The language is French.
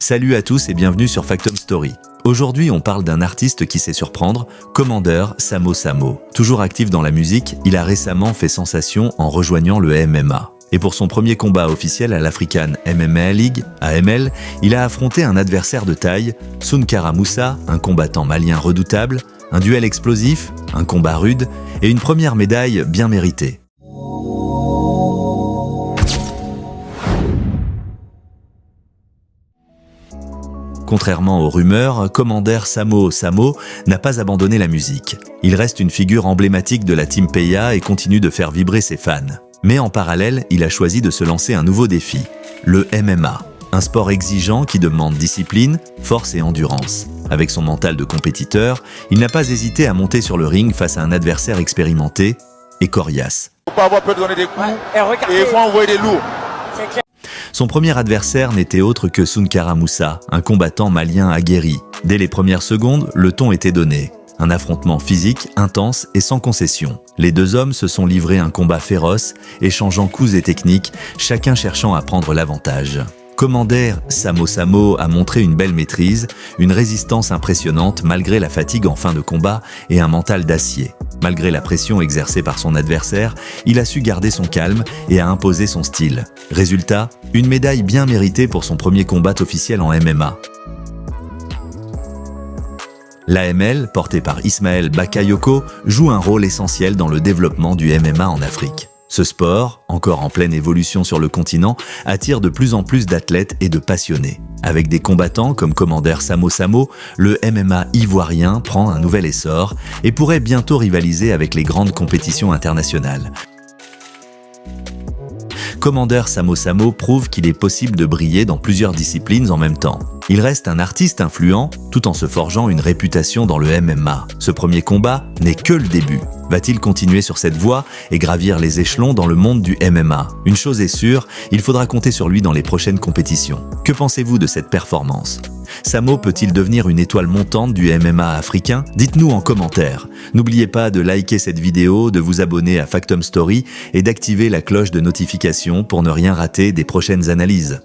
Salut à tous et bienvenue sur Factum Story. Aujourd'hui, on parle d'un artiste qui sait surprendre, Commander Samo Samo. Toujours actif dans la musique, il a récemment fait sensation en rejoignant le MMA. Et pour son premier combat officiel à l'African MMA League, AML, il a affronté un adversaire de taille, Sunkara Moussa, un combattant malien redoutable, un duel explosif, un combat rude et une première médaille bien méritée. Contrairement aux rumeurs, Commander Samo Samo n'a pas abandonné la musique. Il reste une figure emblématique de la Team Peya et continue de faire vibrer ses fans. Mais en parallèle, il a choisi de se lancer un nouveau défi, le MMA. Un sport exigeant qui demande discipline, force et endurance. Avec son mental de compétiteur, il n'a pas hésité à monter sur le ring face à un adversaire expérimenté et coriace. Il faut pas avoir peur de donner des coups et il faut envoyer des lourds. Son premier adversaire n'était autre que Sunkara Moussa, un combattant malien aguerri. Dès les premières secondes, le ton était donné. Un affrontement physique, intense et sans concession. Les deux hommes se sont livrés un combat féroce, échangeant coups et techniques, chacun cherchant à prendre l'avantage. Commander Samo Samo a montré une belle maîtrise, une résistance impressionnante malgré la fatigue en fin de combat et un mental d'acier. Malgré la pression exercée par son adversaire, il a su garder son calme et a imposé son style. Résultat, une médaille bien méritée pour son premier combat officiel en MMA. L'AML, porté par Ismaël Bakayoko, joue un rôle essentiel dans le développement du MMA en Afrique. Ce sport, encore en pleine évolution sur le continent, attire de plus en plus d'athlètes et de passionnés. Avec des combattants comme Commander Samo Samo, le MMA ivoirien prend un nouvel essor et pourrait bientôt rivaliser avec les grandes compétitions internationales. Commander Samo Samo prouve qu'il est possible de briller dans plusieurs disciplines en même temps. Il reste un artiste influent tout en se forgeant une réputation dans le MMA. Ce premier combat n'est que le début. Va-t-il continuer sur cette voie et gravir les échelons dans le monde du MMA? Une chose est sûre, il faudra compter sur lui dans les prochaines compétitions. Que pensez-vous de cette performance? Samo peut-il devenir une étoile montante du MMA africain? Dites-nous en commentaire. N'oubliez pas de liker cette vidéo, de vous abonner à Factum Story et d'activer la cloche de notification pour ne rien rater des prochaines analyses.